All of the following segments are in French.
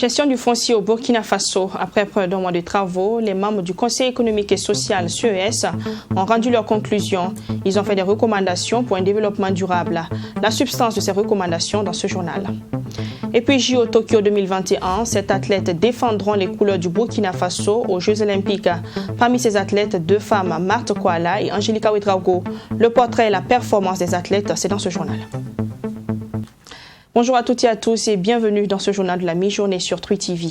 Gestion du foncier au Burkina Faso. Après près d'un mois de travaux, les membres du Conseil économique et social CES ont rendu leurs conclusions. Ils ont fait des recommandations pour un développement durable. La substance de ces recommandations dans ce journal. Et puis JO Tokyo 2021, ces athlètes défendront les couleurs du Burkina Faso aux Jeux Olympiques. Parmi ces athlètes, 2 femmes, Marthe Kouala et Angelica Ouedraogo. Le portrait et la performance des athlètes, c'est dans ce journal. Bonjour à toutes et à tous et bienvenue dans ce journal de la mi-journée sur Truy TV.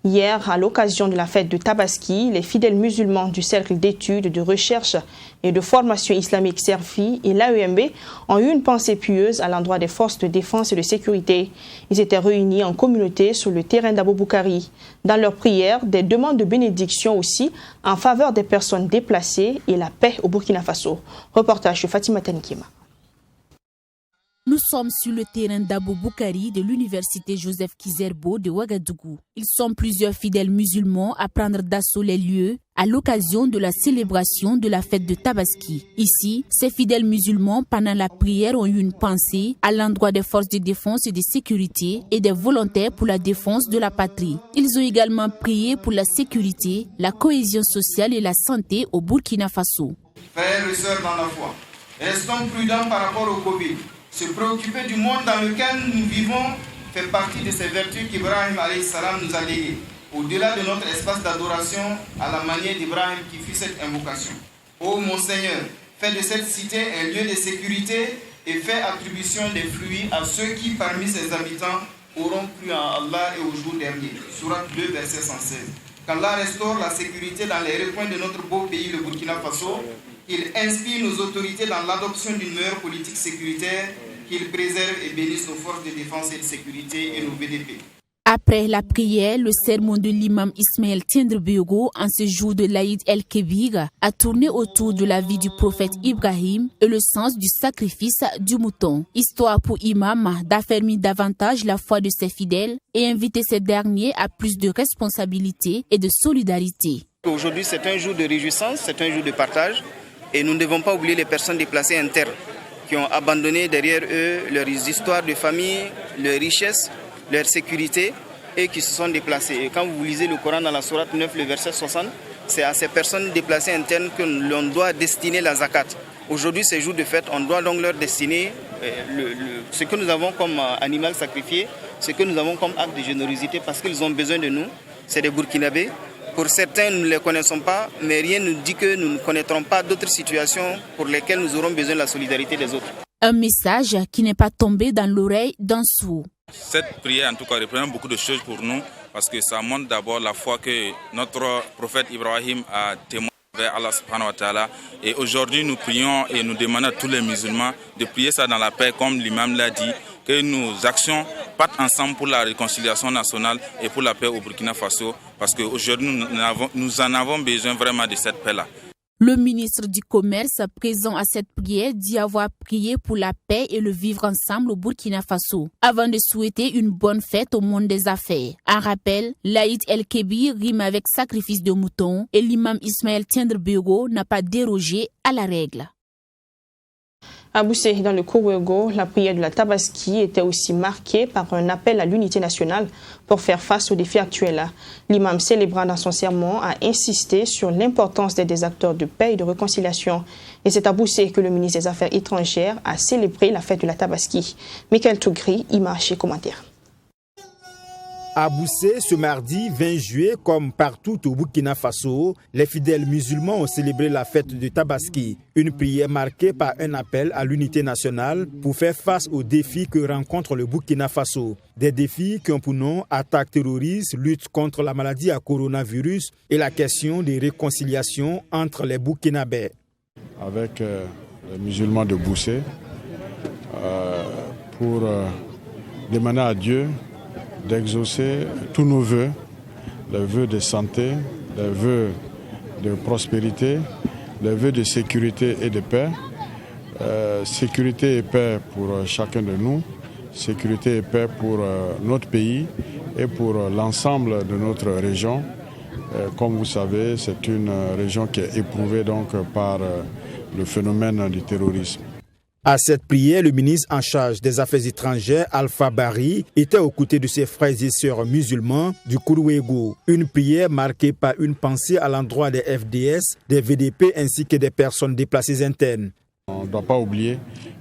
Hier, à l'occasion de la fête de Tabaski, les fidèles musulmans du Cercle d'études, de recherche et de formation islamique CERFI et l'AEMB ont eu une pensée pieuse à l'endroit des forces de défense et de sécurité. Ils étaient réunis en communauté sur le terrain d'Aboboukari. Dans leurs prières, des demandes de bénédiction aussi en faveur des personnes déplacées et la paix au Burkina Faso. Reportage de Fatima Tenkima. Nous sommes sur le terrain d'Aboboukari de l'université Joseph Kizerbo de Ouagadougou. Ils sont plusieurs fidèles musulmans à prendre d'assaut les lieux à l'occasion de la célébration de la fête de Tabaski. Ici, ces fidèles musulmans, pendant la prière, ont eu une pensée à l'endroit des forces de défense et de sécurité et des volontaires pour la défense de la patrie. Ils ont également prié pour la sécurité, la cohésion sociale et la santé au Burkina Faso. Frères et sœurs dans la foi, restons prudents par rapport au Covid. Se préoccuper du monde dans lequel nous vivons fait partie de ces vertus qu'Ibrahim alayhi salam nous a léguées, au-delà de notre espace d'adoration à la manière d'Ibrahim qui fit cette invocation. Ô mon Seigneur, fais de cette cité un lieu de sécurité et fais attribution des fruits à ceux qui parmi ses habitants auront cru en Allah et au jour dernier. Sourate 2, verset 116. Qu'Allah restaure la sécurité dans les recoins de notre beau pays, le Burkina Faso. Qu'il inspire nos autorités dans l'adoption d'une meilleure politique sécuritaire, qu'il préserve et bénisse nos forces de défense et de sécurité et nos BDP. Après la prière, le sermon de l'imam Ismaël Tiendrebiogo en ce jour de l'Aïd el-Kébir a tourné autour de la vie du prophète Ibrahim et le sens du sacrifice du mouton. Histoire pour imam d'affermir davantage la foi de ses fidèles et inviter ces derniers à plus de responsabilité et de solidarité. Aujourd'hui, c'est un jour de réjouissance, c'est un jour de partage. Et nous ne devons pas oublier les personnes déplacées internes qui ont abandonné derrière eux leurs histoires de famille, leurs richesses, leur sécurité et qui se sont déplacées. Et quand vous lisez le Coran dans la sourate 9, le verset 60, c'est à ces personnes déplacées internes que l'on doit destiner la zakat. Aujourd'hui, c'est jour de fête, on doit donc leur destiner ce que nous avons comme animal sacrifié, ce que nous avons comme acte de générosité parce qu'ils ont besoin de nous, c'est des Burkinabés. Pour certains, nous ne les connaissons pas, mais rien ne dit que nous ne connaîtrons pas d'autres situations pour lesquelles nous aurons besoin de la solidarité des autres. Un message qui n'est pas tombé dans l'oreille d'un sourd. Cette prière, en tout cas, représente beaucoup de choses pour nous, parce que ça montre d'abord la foi que notre prophète Ibrahim a témoigné vers Allah subhanahu wa ta'ala. Et aujourd'hui, nous prions et nous demandons à tous les musulmans de prier ça dans la paix, comme l'imam l'a dit, que nos actions partent ensemble pour la réconciliation nationale et pour la paix au Burkina Faso, parce qu'aujourd'hui, nous en avons besoin vraiment de cette paix-là. Le ministre du Commerce, présent à cette prière, dit avoir prié pour la paix et le vivre ensemble au Burkina Faso, avant de souhaiter une bonne fête au monde des affaires. En rappel, l'Aïd el-Kébir rime avec sacrifice de mouton et l'imam Ismaël Tiendrebiogo n'a pas dérogé à la règle. À Boussé, dans le Kouwego, la prière de la Tabaski était aussi marquée par un appel à l'unité nationale pour faire face aux défis actuels. L'imam célébrant dans son sermon a insisté sur l'importance d'être des acteurs de paix et de réconciliation. Et c'est à Boussé que le ministre des Affaires étrangères a célébré la fête de la Tabaski. Michael Tougri, image et commentaires. À Boussé, ce mardi 20 juillet, comme partout au Burkina Faso, les fidèles musulmans ont célébré la fête de Tabaski, une prière marquée par un appel à l'unité nationale pour faire face aux défis que rencontre le Burkina Faso. Des défis qui ont pour nom attaques terroristes, lutte contre la maladie à coronavirus et la question des réconciliations entre les Burkinabés. Avec les musulmans de Boussé, pour demander à Dieu d'exaucer tous nos vœux, les vœux de santé, les vœux de prospérité, les vœux de sécurité et de paix. Sécurité et paix pour chacun de nous, sécurité et paix pour notre pays et pour l'ensemble de notre région. Comme vous savez, c'est une région qui est éprouvée donc par le phénomène du terrorisme. À cette prière, le ministre en charge des Affaires étrangères, Alpha Bari, était aux côtés de ses frères et sœurs musulmans du Kourouégo. Une prière marquée par une pensée à l'endroit des FDS, des VDP ainsi que des personnes déplacées internes. On ne doit pas oublier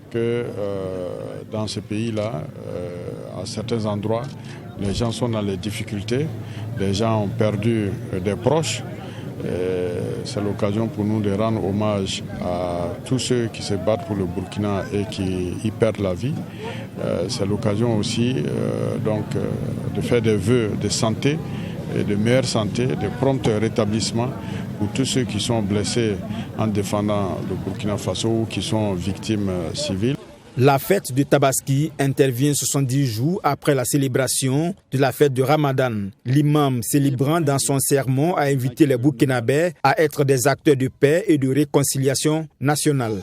que dans ce pays-là, à certains endroits, les gens sont dans les difficultés, les gens ont perdu des proches. C'est l'occasion pour nous de rendre hommage à tous ceux qui se battent pour le Burkina et qui y perdent la vie. C'est l'occasion aussi de faire des vœux de santé et de meilleure santé, de prompt rétablissement pour tous ceux qui sont blessés en défendant le Burkina Faso ou qui sont victimes civiles. La fête de Tabaski intervient 70 jours après la célébration de la fête de Ramadan. L'imam célébrant dans son sermon a invité les Burkinabés à être des acteurs de paix et de réconciliation nationale.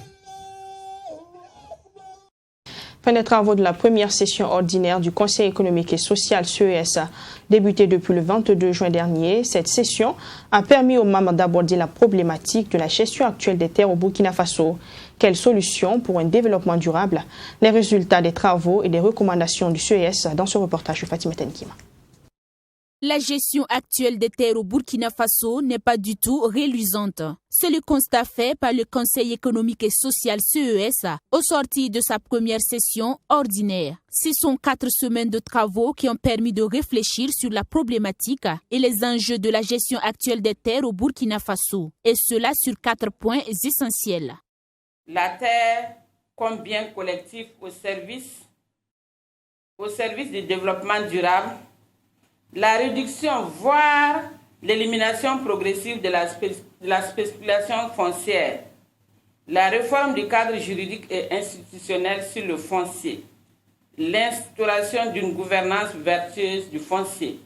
Fin des travaux de la première session ordinaire du Conseil économique et social CES débutée depuis le 22 juin dernier. Cette session a permis aux membres d'aborder la problématique de la gestion actuelle des terres au Burkina Faso. Quelles solutions pour un développement durable? Les résultats des travaux et des recommandations du CES dans ce reportage de Fatima Tenkima. La gestion actuelle des terres au Burkina Faso n'est pas du tout reluisante. C'est le constat fait par le Conseil économique et social CES au sortir de sa première session ordinaire. Ce sont 4 semaines de travaux qui ont permis de réfléchir sur la problématique et les enjeux de la gestion actuelle des terres au Burkina Faso, et cela sur 4 points essentiels. La terre comme bien collectif au service du développement durable, la réduction, voire l'élimination progressive de la spéculation foncière, la réforme du cadre juridique et institutionnel sur le foncier, l'instauration d'une gouvernance vertueuse du foncier,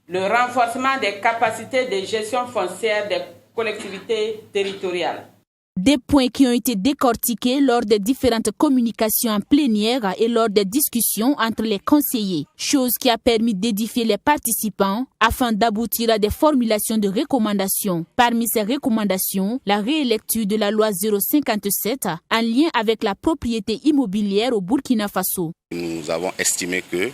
le renforcement des capacités de gestion foncière des collectivités territoriales. Des points qui ont été décortiqués lors des différentes communications en plénière et lors des discussions entre les conseillers, chose qui a permis d'édifier les participants afin d'aboutir à des formulations de recommandations. Parmi ces recommandations, la réélecture de la loi 057 en lien avec la propriété immobilière au Burkina Faso. Nous avons estimé que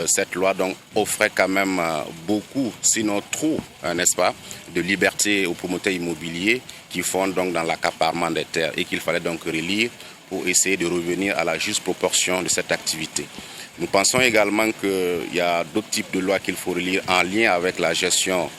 cette loi offrait quand même beaucoup, sinon trop, n'est-ce pas, de liberté aux promoteurs immobiliers qui font dans l'accaparement des terres et qu'il fallait donc relire pour essayer de revenir à la juste proportion de cette activité. Nous pensons également qu'il y a d'autres types de lois qu'il faut relire en lien avec la gestion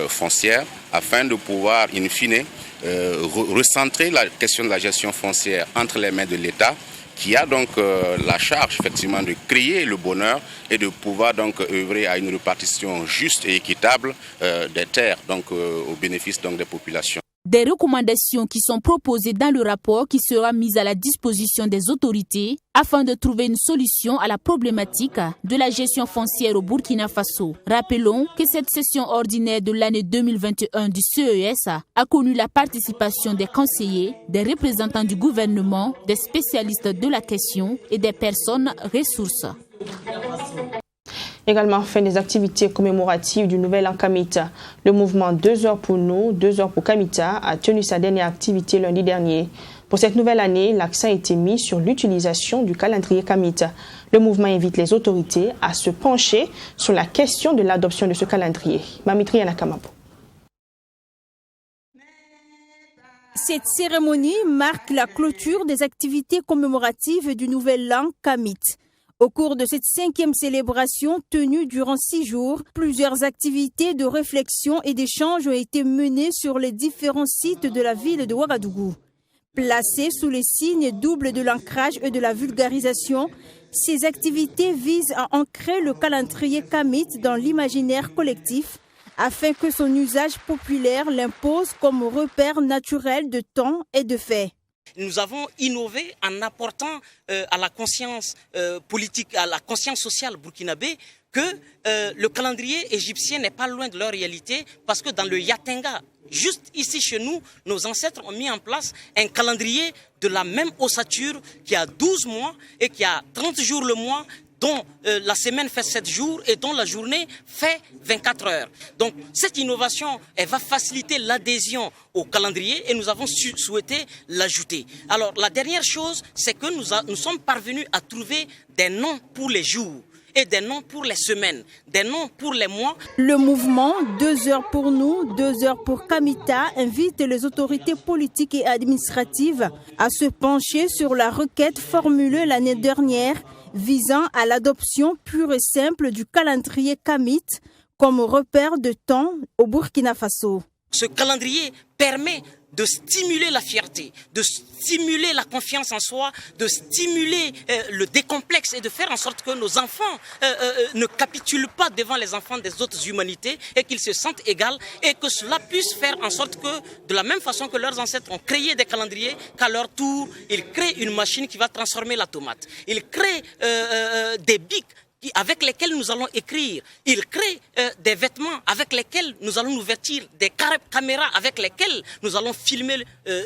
foncière afin de pouvoir, in fine, recentrer la question de la gestion foncière entre les mains de l'État, qui a donc la charge effectivement de créer le bonheur et de pouvoir donc œuvrer à une répartition juste et équitable des terres au bénéfice des populations. Des recommandations qui sont proposées dans le rapport qui sera mis à la disposition des autorités afin de trouver une solution à la problématique de la gestion foncière au Burkina Faso. Rappelons que cette session ordinaire de l'année 2021 du CES a connu la participation des conseillers, des représentants du gouvernement, des spécialistes de la question et des personnes ressources. Également, fin des activités commémoratives du Nouvel An Kamita. Le mouvement 2 heures pour nous, 2 heures pour Kamita a tenu sa dernière activité lundi dernier. Pour cette nouvelle année, l'accent a été mis sur l'utilisation du calendrier Kamita. Le mouvement invite les autorités à se pencher sur la question de l'adoption de ce calendrier. Mamitri Anakamabo. Cette cérémonie marque la clôture des activités commémoratives du Nouvel An Kamit. Au cours de cette 5e célébration tenue durant 6 jours, plusieurs activités de réflexion et d'échange ont été menées sur les différents sites de la ville de Ouagadougou. Placées sous les signes doubles de l'ancrage et de la vulgarisation, ces activités visent à ancrer le calendrier Kamit dans l'imaginaire collectif afin que son usage populaire l'impose comme repère naturel de temps et de faits. Nous avons innové en apportant à la conscience politique, à la conscience sociale burkinabé que le calendrier égyptien n'est pas loin de leur réalité parce que dans le Yatenga, juste ici chez nous, nos ancêtres ont mis en place un calendrier de la même ossature qui a 12 mois et qui a 30 jours le mois, dont la semaine fait 7 jours et dont la journée fait 24 heures. Donc cette innovation, elle va faciliter l'adhésion au calendrier et nous avons souhaité l'ajouter. Alors la dernière chose, c'est que nous sommes parvenus à trouver des noms pour les jours et des noms pour les semaines, des noms pour les mois. Le mouvement 2 heures pour nous, 2 heures pour Kamita invite les autorités politiques et administratives à se pencher sur la requête formulée l'année dernière visant à l'adoption pure et simple du calendrier Kamit comme repère de temps au Burkina Faso. Ce calendrier permet de stimuler la fierté, de stimuler la confiance en soi, de stimuler le décomplexe et de faire en sorte que nos enfants ne capitulent pas devant les enfants des autres humanités et qu'ils se sentent égaux et que cela puisse faire en sorte que, de la même façon que leurs ancêtres ont créé des calendriers, qu'à leur tour, ils créent une machine qui va transformer la tomate. Ils créent des bics avec lesquels nous allons écrire. Ils créent des vêtements avec lesquels nous allons nous vêtir, des caméras avec lesquelles nous allons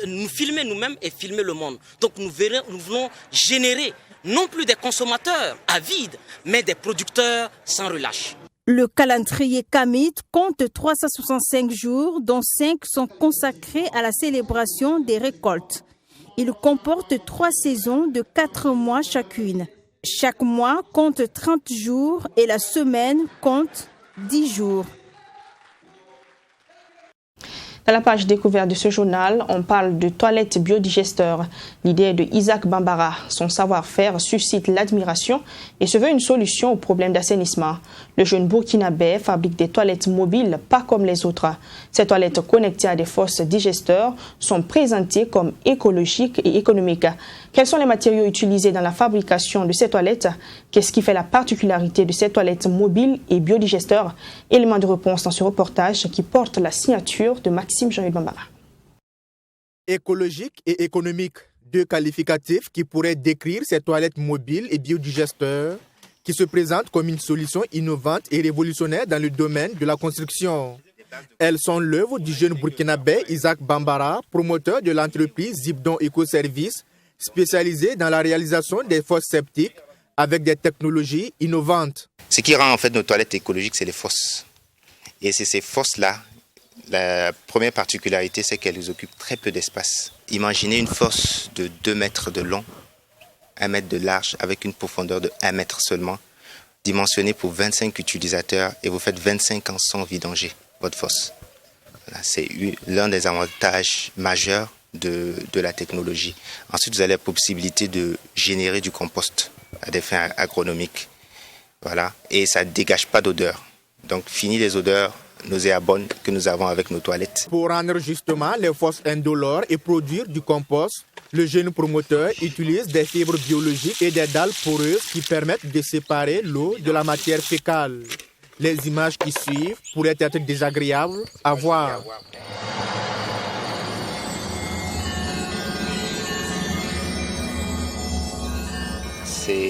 nous filmer nous-mêmes et filmer le monde. Donc nous voulons générer non plus des consommateurs avides, mais des producteurs sans relâche. Le calendrier Kamit compte 365 jours, dont 5 sont consacrés à la célébration des récoltes. Il comporte 3 saisons de 4 mois chacune. Chaque mois compte 30 jours et la semaine compte 10 jours. Dans la page découverte de ce journal, on parle de toilettes biodigesteurs. L'idée de Isaac Bambara, son savoir-faire suscite l'admiration et se veut une solution au problème d'assainissement. Le jeune burkinabé fabrique des toilettes mobiles pas comme les autres. Ces toilettes connectées à des fosses digesteurs sont présentées comme écologiques et économiques. Quels sont les matériaux utilisés dans la fabrication de ces toilettes? Qu'est-ce qui fait la particularité de ces toilettes mobiles et biodigesteurs? Élément de réponse dans ce reportage qui porte la signature de Maxime Jean-Yves Bambara. Écologique et économique, 2 qualificatifs qui pourraient décrire ces toilettes mobiles et biodigesteurs qui se présentent comme une solution innovante et révolutionnaire dans le domaine de la construction. Elles sont l'œuvre du jeune burkinabé Isaac Bambara, promoteur de l'entreprise Zibdon Eco-Service, spécialisée dans la réalisation des fosses septiques avec des technologies innovantes. Ce qui rend en fait nos toilettes écologiques, c'est les fosses. Et c'est ces fosses-là, la première particularité, c'est qu'elles occupent très peu d'espace. Imaginez une fosse de 2 mètres de long, 1 mètre de large, avec une profondeur de 1 mètre seulement, dimensionnée pour 25 utilisateurs, et vous faites 25 ans sans vidanger votre fosse. Voilà, c'est l'un des avantages majeurs de la technologie. Ensuite, vous avez la possibilité de générer du compost à des fins agronomiques. Voilà. Et ça ne dégage pas d'odeur. Donc, fini les odeurs nauséabondes que nous avons avec nos toilettes. Pour rendre justement les fosses indolores et produire du compost, le jeune promoteur utilise des fibres biologiques et des dalles poreuses qui permettent de séparer l'eau de la matière fécale. Les images qui suivent pourraient être désagréables à voir.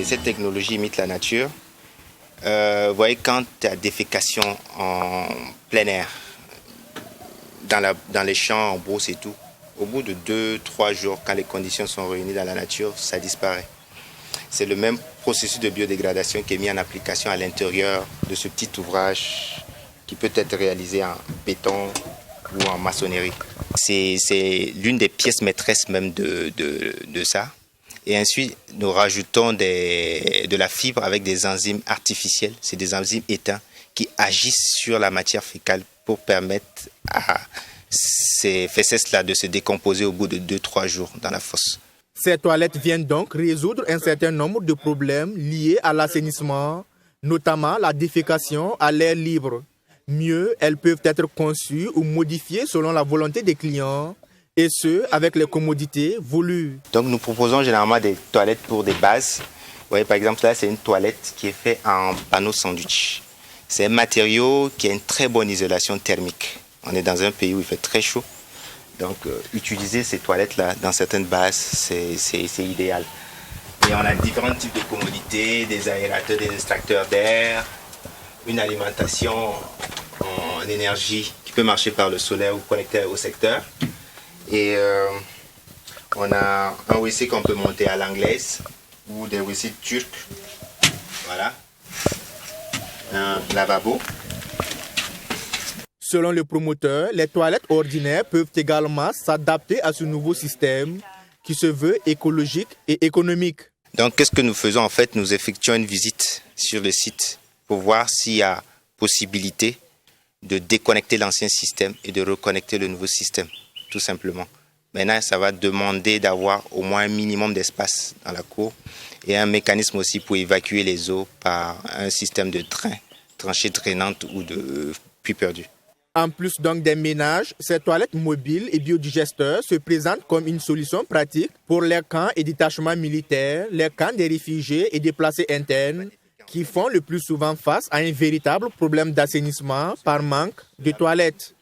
Cette technologie imite la nature. Vous voyez, quand il y a défécation en plein air, dans les champs, en brousse et tout, au bout de 2-3 jours, quand les conditions sont réunies dans la nature, ça disparaît. C'est le même processus de biodégradation qui est mis en application à l'intérieur de ce petit ouvrage qui peut être réalisé en béton ou en maçonnerie. C'est l'une des pièces maîtresses même de ça. Et ensuite, nous rajoutons de la fibre avec des enzymes artificielles. C'est des enzymes éteints qui agissent sur la matière fécale pour permettre à ces fesses-là de se décomposer au bout de 2-3 jours dans la fosse. Ces toilettes viennent donc résoudre un certain nombre de problèmes liés à l'assainissement, notamment la défécation à l'air libre. Mieux, elles peuvent être conçues ou modifiées selon la volonté des clients, et ce, avec les commodités voulues. Donc nous proposons généralement des toilettes pour des bases. Vous voyez, par exemple, là, c'est une toilette qui est faite en panneau sandwich. C'est un matériau qui a une très bonne isolation thermique. On est dans un pays où il fait très chaud. Donc, utiliser ces toilettes-là dans certaines bases, c'est idéal. Et on a différents types de commodités, des aérateurs, des extracteurs d'air, une alimentation en énergie qui peut marcher par le solaire ou connecté au secteur. Et on a un WC qu'on peut monter à l'anglaise ou des WC turcs. Voilà. Un lavabo. Selon le promoteur, les toilettes ordinaires peuvent également s'adapter à ce nouveau système qui se veut écologique et économique. Donc, qu'est-ce que nous faisons en fait? Nous effectuons une visite sur le site pour voir s'il y a possibilité de déconnecter l'ancien système et de reconnecter le nouveau système, tout simplement. Maintenant, ça va demander d'avoir au moins un minimum d'espace dans la cour et un mécanisme aussi pour évacuer les eaux par un système de tranchée drainante ou de puits perdu. En plus donc des ménages, ces toilettes mobiles et biodigesteurs se présentent comme une solution pratique pour les camps et détachements militaires, les camps des réfugiés et déplacés internes qui font le plus souvent face à un véritable problème d'assainissement par manque de toilettes.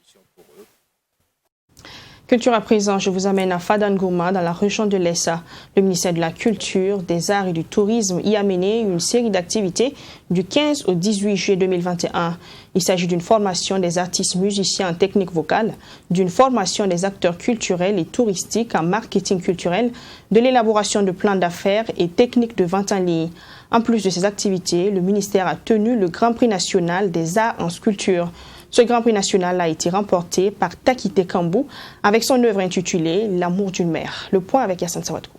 Culture à présent, je vous amène à Fada Ngourma dans la région de l'Essa. Le ministère de la Culture, des Arts et du Tourisme y a mené une série d'activités du 15 au 18 juillet 2021. Il s'agit d'une formation des artistes musiciens en technique vocale, d'une formation des acteurs culturels et touristiques en marketing culturel, de l'élaboration de plans d'affaires et techniques de vente en ligne. En plus de ces activités, le ministère a tenu le Grand Prix national des arts en sculpture. Ce Grand Prix national a été remporté par Takite Kambou avec son œuvre intitulée « L'amour d'une mère ». Le point avec Yassine Sawadkou.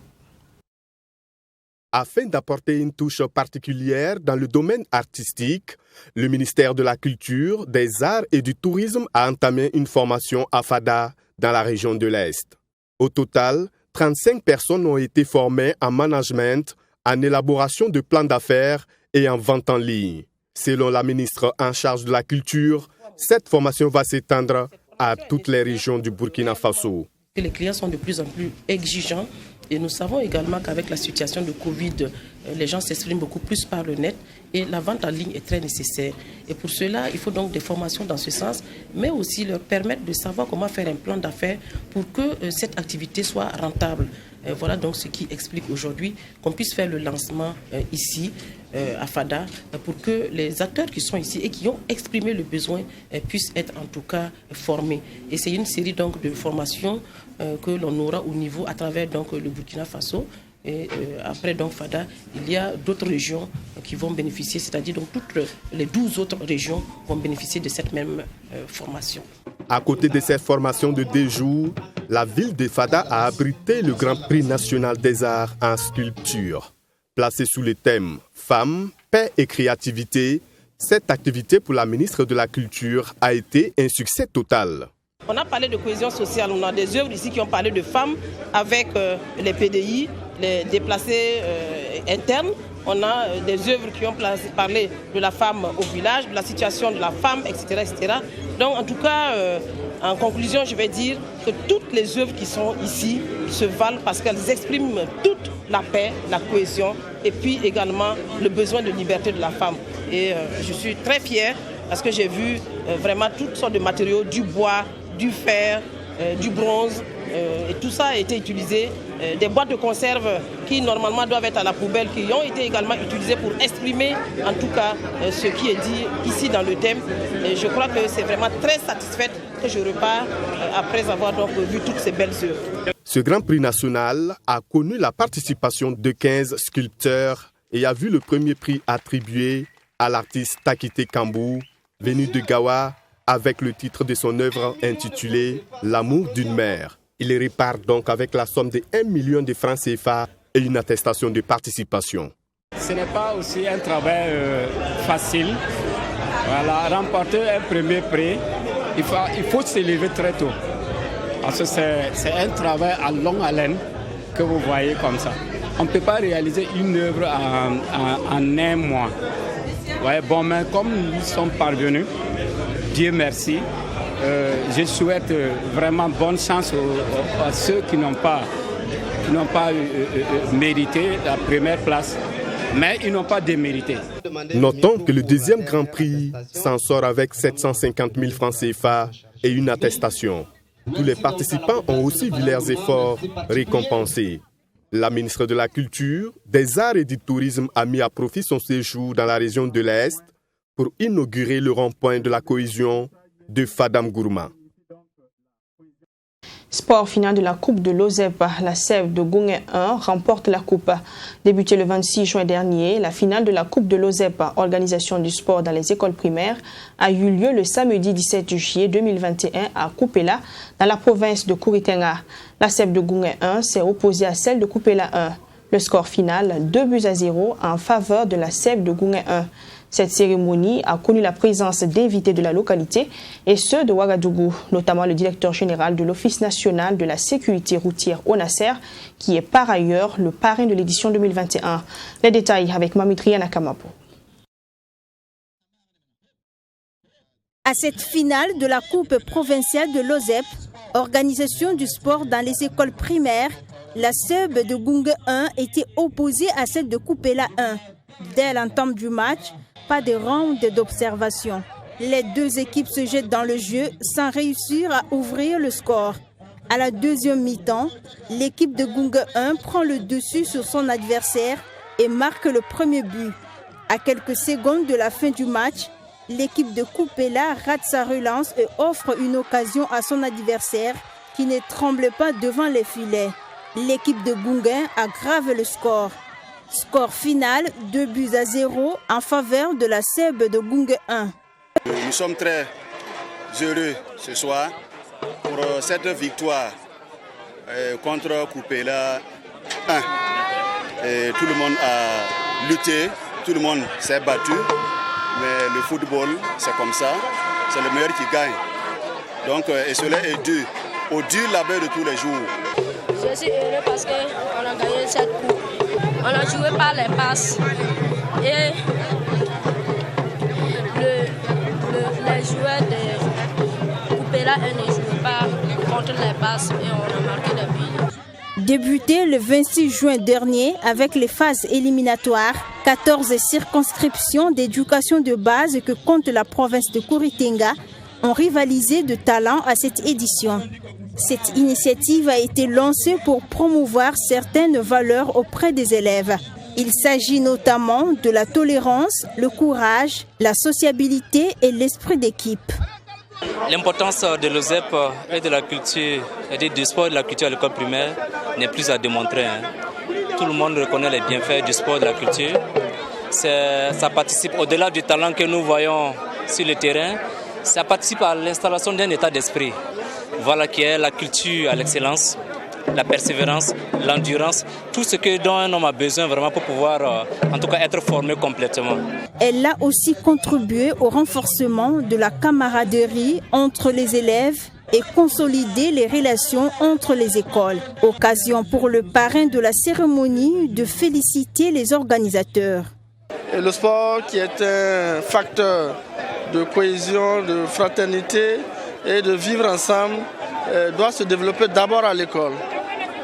Afin d'apporter une touche particulière dans le domaine artistique, le ministère de la Culture, des Arts et du Tourisme a entamé une formation à Fada dans la région de l'Est. Au total, 35 personnes ont été formées en management, en élaboration de plans d'affaires et en vente en ligne. Selon la ministre en charge de la Culture, cette formation va s'étendre à toutes les régions du Burkina Faso. Les clients sont de plus en plus exigeants et nous savons également qu'avec la situation de Covid, les gens s'expriment beaucoup plus par le net et la vente en ligne est très nécessaire. Et pour cela, il faut donc des formations dans ce sens, mais aussi leur permettre de savoir comment faire un plan d'affaires pour que cette activité soit rentable. Voilà donc ce qui explique aujourd'hui qu'on puisse faire le lancement ici à Fada pour que les acteurs qui sont ici et qui ont exprimé le besoin puissent être en tout cas formés. Et c'est une série donc de formations que l'on aura au niveau à travers donc le Burkina Faso. Et après donc Fada, il y a d'autres régions qui vont bénéficier, c'est-à-dire donc toutes les 12 autres régions vont bénéficier de cette même formation. À côté de cette formation de 2 jours, la ville de Fada a abrité le Grand Prix national des arts en sculpture. Placé sous le thème « Femmes, paix et créativité », cette activité pour la ministre de la Culture a été un succès total. On a parlé de cohésion sociale, on a des œuvres ici qui ont parlé de femmes avec les PDI, les déplacés internes. On a des œuvres qui ont parlé de la femme au village, de la situation de la femme, etc. etc. Donc en tout cas, en conclusion, je vais dire que toutes les œuvres qui sont ici se valent parce qu'elles expriment toute la paix, la cohésion et puis également le besoin de liberté de la femme. Et je suis très fière parce que j'ai vu vraiment toutes sortes de matériaux, du bois, du fer, du bronze, et tout ça a été utilisé. Des boîtes de conserve qui normalement doivent être à la poubelle, qui ont été également utilisées pour exprimer en tout cas ce qui est dit ici dans le thème. Et je crois que c'est vraiment très satisfaite que je repars après avoir donc vu toutes ces belles œuvres. Ce Grand Prix national a connu la participation de 15 sculpteurs et a vu le premier prix attribué à l'artiste Takite Kambou, venu de Gawa, avec le titre de son œuvre intitulée « L'amour d'une mère ». Il repart donc avec la somme de 1 million de francs CFA et une attestation de participation. Ce n'est pas aussi un travail facile. Voilà, remporter un premier prix, il faut se lever très tôt. Parce que c'est un travail à longue haleine que vous voyez comme ça. On ne peut pas réaliser une œuvre en un mois. Ouais, bon, mais comme nous sommes parvenus, Dieu merci. Je souhaite vraiment bonne chance à ceux qui n'ont pas mérité la première place, mais ils n'ont pas démérité. Notons que le deuxième Grand Prix s'en sort avec 750 000 francs CFA et une attestation. Tous les participants ont aussi vu leurs efforts récompensés. La ministre de la Culture, des Arts et du Tourisme a mis à profit son séjour dans la région de l'Est pour inaugurer le rond-point de la cohésion de Fada Ngourma. Sport final de la Coupe de l'OZEP, la Sève de Goungué 1 remporte la Coupe. Débutée le 26 juin dernier, la finale de la Coupe de l'OZEP, organisation du sport dans les écoles primaires, a eu lieu le samedi 17 juillet 2021 à Koupéla, dans la province de Kouritenga. La Sève de Goungué 1 s'est opposée à celle de Koupéla 1. Le score final, 2-0 en faveur de la Sève de Goungué 1. Cette cérémonie a connu la présence d'invités de la localité et ceux de Ouagadougou, notamment le directeur général de l'Office national de la sécurité routière ONASER, qui est par ailleurs le parrain de l'édition 2021. Les détails avec Mamitria Nakamapo. À cette finale de la Coupe provinciale de l'OZEP, organisation du sport dans les écoles primaires, la Sève de Goungué 1 était opposée à celle de Koupéla 1. Dès l'entame du match, pas de round d'observation. Les deux équipes se jettent dans le jeu sans réussir à ouvrir le score. À la deuxième mi-temps, l'équipe de Goungué 1 prend le dessus sur son adversaire et marque le premier but. À quelques secondes de la fin du match, l'équipe de Koupéla rate sa relance et offre une occasion à son adversaire qui ne tremble pas devant les filets. L'équipe de Goungué aggrave le score. Score final, 2-0 en faveur de la Sève de Goungué 1. Nous sommes très heureux ce soir pour cette victoire contre Koupéla 1. Et tout le monde a lutté, tout le monde s'est battu, mais le football, c'est comme ça, c'est le meilleur qui gagne. Donc, et cela est dû au dur labeur de tous les jours. Je suis heureux parce qu'on a gagné cette coupe. On a joué par les passes et les joueurs de Koupéla ne jouaient pas contre les passes et on a marqué des buts. Débuté le 26 juin dernier avec les phases éliminatoires, 14 circonscriptions d'éducation de base que compte la province de Kouritenga ont rivalisé de talent à cette édition. Cette initiative a été lancée pour promouvoir certaines valeurs auprès des élèves. Il s'agit notamment de la tolérance, le courage, la sociabilité et l'esprit d'équipe. L'importance de l'OZEP et de la culture, c'est-à-dire du sport et de la culture à l'école primaire, n'est plus à démontrer. Tout le monde reconnaît les bienfaits du sport et de la culture. Ça participe au-delà du talent que nous voyons sur le terrain, ça participe à l'installation d'un état d'esprit. Voilà qui est la culture à l'excellence, la persévérance, l'endurance, tout ce dont un homme a besoin vraiment pour pouvoir, en tout cas, être formé complètement. Elle a aussi contribué au renforcement de la camaraderie entre les élèves et consolider les relations entre les écoles. Occasion pour le parrain de la cérémonie de féliciter les organisateurs. Et le sport qui est un facteur de cohésion, de fraternité et de vivre ensemble doit se développer d'abord à l'école.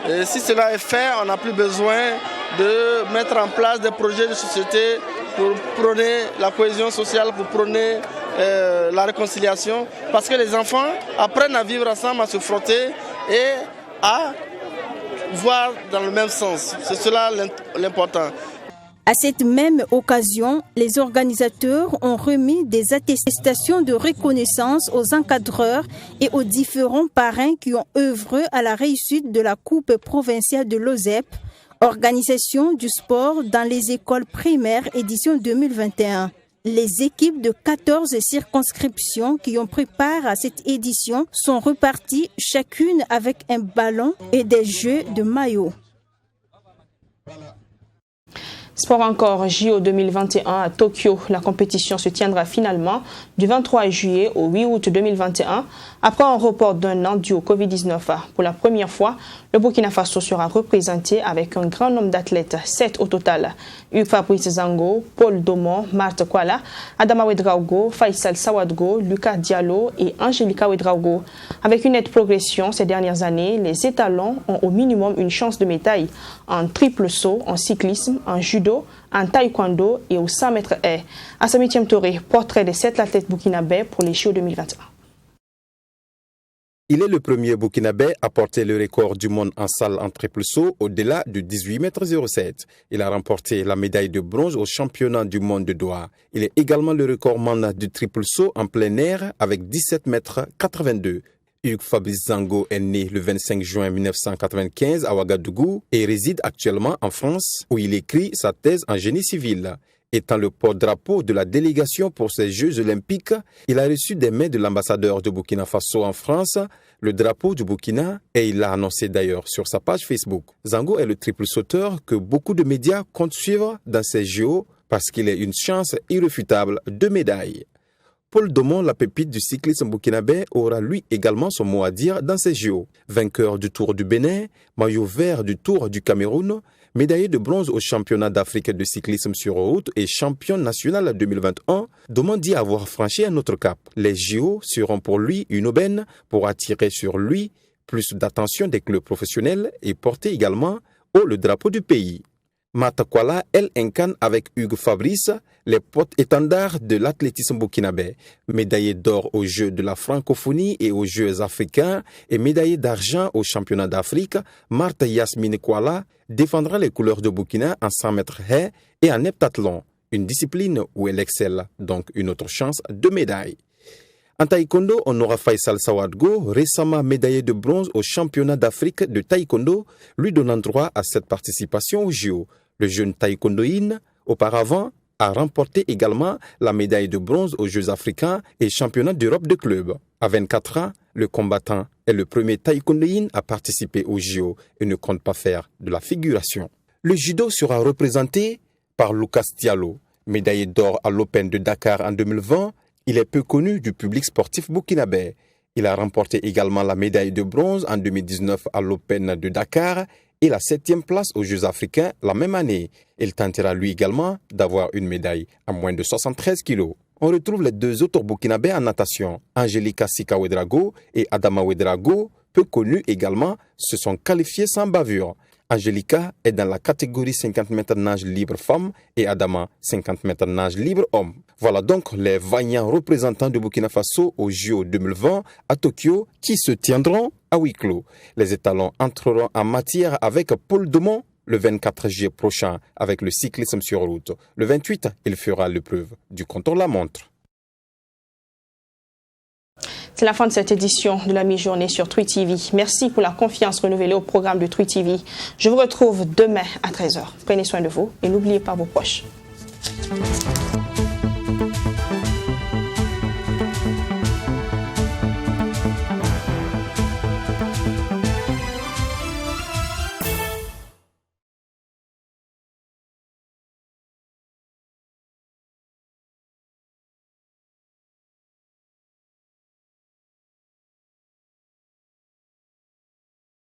Et si cela est fait, on n'a plus besoin de mettre en place des projets de société pour prôner la cohésion sociale, pour prôner la réconciliation, parce que les enfants apprennent à vivre ensemble, à se frotter et à voir dans le même sens. C'est cela l'important. À cette même occasion, les organisateurs ont remis des attestations de reconnaissance aux encadreurs et aux différents parrains qui ont œuvré à la réussite de la Coupe provinciale de l'OZEP, organisation du sport dans les écoles primaires édition 2021. Les équipes de 14 circonscriptions qui ont pris part à cette édition sont reparties chacune avec un ballon et des jeux de maillot. Sport encore, JO 2021 à Tokyo. La compétition se tiendra finalement du 23 juillet au 8 août 2021 après un report d'un an dû au Covid-19. Pour la première fois, le Burkina Faso sera représenté avec un grand nombre d'athlètes, 7 au total. Hugues Fabrice Zango, Paul Domon, Marthe Kwala, Adama Ouedraogo, Faisal Sawadgo, Lucas Diallo et Angelica Ouedraogo. Avec une nette progression ces dernières années, les étalons ont au minimum une chance de médaille en triple saut, en cyclisme, en judo, en taekwondo et au 100 mètres haies. Assami Touré, portrait des 7 athlètes burkinabés pour les JO 2021. Il est le premier Burkinabé à porter le record du monde en salle en triple saut au-delà de 18,07 m. Il a remporté la médaille de bronze au championnat du monde de Doha. Il est également le recordman du triple saut en plein air avec 17,82 m. Hugues Fabrice Zango est né le 25 juin 1995 à Ouagadougou et réside actuellement en France où il écrit sa thèse en génie civil. Étant le porte-drapeau de la délégation pour ces Jeux olympiques, il a reçu des mains de l'ambassadeur de Burkina Faso en France le drapeau du Burkina et il l'a annoncé d'ailleurs sur sa page Facebook. Zango est le triple sauteur que beaucoup de médias comptent suivre dans ces JO parce qu'il est une chance irréfutable de médaille. Paul Domon, la pépite du cyclisme burkinabé, aura lui également son mot à dire dans ces JO. Vainqueur du Tour du Bénin, maillot vert du Tour du Cameroun, médaillé de bronze au championnat d'Afrique de cyclisme sur route et champion national 2021, Domon dit avoir franchi un autre cap. Les JO seront pour lui une aubaine pour attirer sur lui plus d'attention des clubs professionnels et porter également haut le drapeau du pays. Matakwala, elle incarne avec Hugues Fabrice les porte-étendards de l'athlétisme burkinabé. Médaillée d'or aux Jeux de la francophonie et aux Jeux africains et médaillée d'argent aux championnats d'Afrique, Martha Yasmine Kwala défendra les couleurs de Burkina en 100 mètres haies et en heptathlon, une discipline où elle excelle, donc une autre chance de médaille. En taekwondo, on aura Faisal Sawadgo, récemment médaillé de bronze au championnat d'Afrique de taekwondo, lui donnant droit à cette participation aux JO. Le jeune taekwondoïne, auparavant, a remporté également la médaille de bronze aux Jeux africains et championnat d'Europe de clubs. À 24 ans, le combattant est le premier taekwondoïne à participer aux JO et ne compte pas faire de la figuration. Le judo sera représenté par Lucas Diallo, médaillé d'or à l'Open de Dakar en 2020. Il est peu connu du public sportif burkinabé. Il a remporté également la médaille de bronze en 2019 à l'Open de Dakar et la 7e place aux Jeux africains la même année. Il tentera lui également d'avoir une médaille à moins de 73 kilos. On retrouve les deux autres burkinabés en natation. Angelica Sika Ouedraogo et Adama Ouedraogo, peu connus également, se sont qualifiés sans bavure. Angelica est dans la catégorie 50 mètres nage libre femme et Adama 50 mètres nage libre homme. Voilà donc les vaillants représentants de Burkina Faso aux JO 2020 à Tokyo qui se tiendront à huis clos. Les étalons entreront en matière avec Paul Domon le 24 juillet prochain avec le cyclisme sur route. Le 28, il fera l'épreuve du contre-la-montre. C'est la fin de cette édition de la mi-journée sur Twi TV. Merci pour la confiance renouvelée au programme de Twi TV. Je vous retrouve demain à 13h. Prenez soin de vous et n'oubliez pas vos proches.